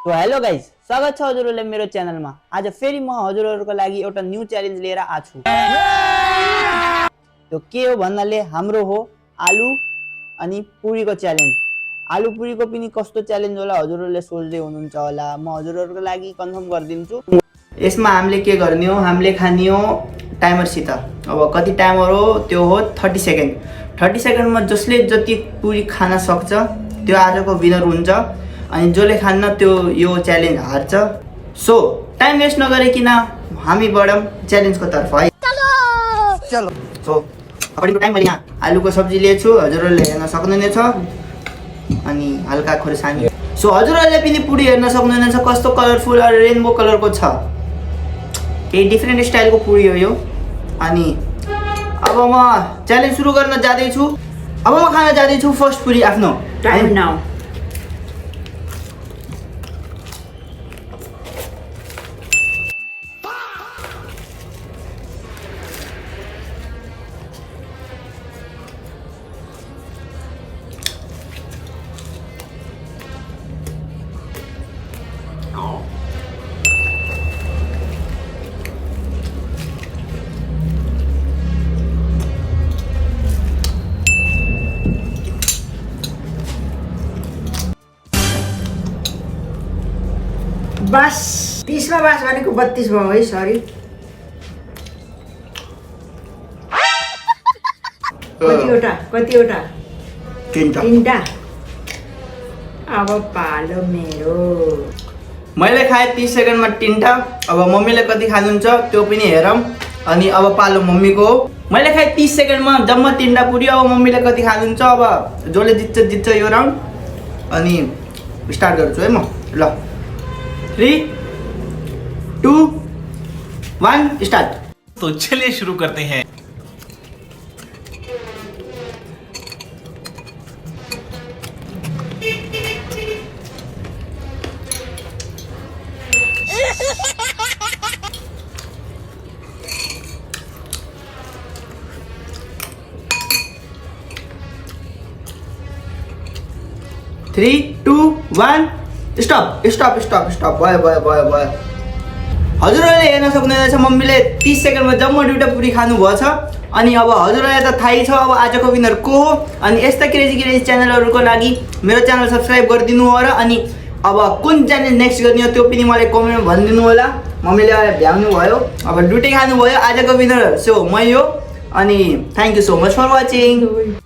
तो hello guys, स्वागत छ हजुरहरुले मेरो च्यानलमा। आज फेरि म हजुरहरुको लागि एउटा न्यू च्यालेन्ज लिएर आछु। त्यो के हो भन्नाले हाम्रो हो आलु अनि पुरीको च्यालेन्ज। आलु पुरीको पनि कस्तो च्यालेन्ज होला हजुरहरुले सोच्दै हुनुहुन्छ होला। म हजुरहरुको लागि कन्फर्म गरिदिन्छु। यसमा हामीले के गर्ने हो, हामीले खाने हो टाइमरसित। अब कति टाइमर हो त्यो हो 30 सेकेन्ड। 30 सेकेन्डमा जसले जति पुरी खान सक्छ त्यो आजको विनर हुन्छ अनि जसले खान्न त्यो यो च्यालेन्ज हार्छ। सो टाइम वेस्ट नगरिकन हामी बढौँ च्यालेन्जको तर्फ है। चलो सो अकर्डिङ टु टाइम मैले यहाँ आलुको सब्जी लिएछु, हजुरहरूले हेर्न सक्नुहुनेछ। अनि हल्का खोर्सानी। सो हजुरहरूले पनि पुरी हेर्न सक्नुहुनेछ कस्तो कलरफुल र रेनबो कलरको छ। केही डिफ्रेन्ट स्टाइलको पुरी हो यो। अनि अब म च्यालेन्ज सुरु गर्न जाँदैछु। अब म खान जाँदैछु फर्स्ट पुरी आफ्नो। Time now. बस 30 मा बस भनेको 32 भयो है, सरी। कतिवटा? तीनटा। अब पालो मेरो। मैले खाएँ 30 सेकेन्डमा 3टा। अब मम्मीले कति खानुहुन्छ त्यो पनि हेरौँ। अनि अब पालो मम्मीको। मैले खाएँ 30 सेकेन्डमा जम्मा 3टा पुरी। अब मम्मीले कति खानुहुन्छ, अब जसले जित्छ यो राउन्ड। अनि स्टार्ट गर्छु है म। ल 3 2 1 स्टार्ट। तो चलिए शुरू करते हैं। Three, 2, 1 stop. भयो। हजुरहरूले हेर्न सक्नुहुनेछ मम्मीले 30 सेकेन्डमा जम्मा 2टा पुरी खानुभएको छ। अनि अब हजुरहरूलाई त थाहै छ अब आजको विनर को हो। अनि यस्ता क्रेजी च्यानलहरूको लागि मेरो च्यानल सब्सक्राइब गरिदिनु हो र अनि अब कुन च्यालेन्ज नेक्स्ट गर्ने हो त्यो पनि मलाई कमेन्टमा भनिदिनु होला। मम्मीले भ्याउनु भयो, अब 2टै खानुभयो। आजको विनर सो मै हो। अनि thank you so much for watching.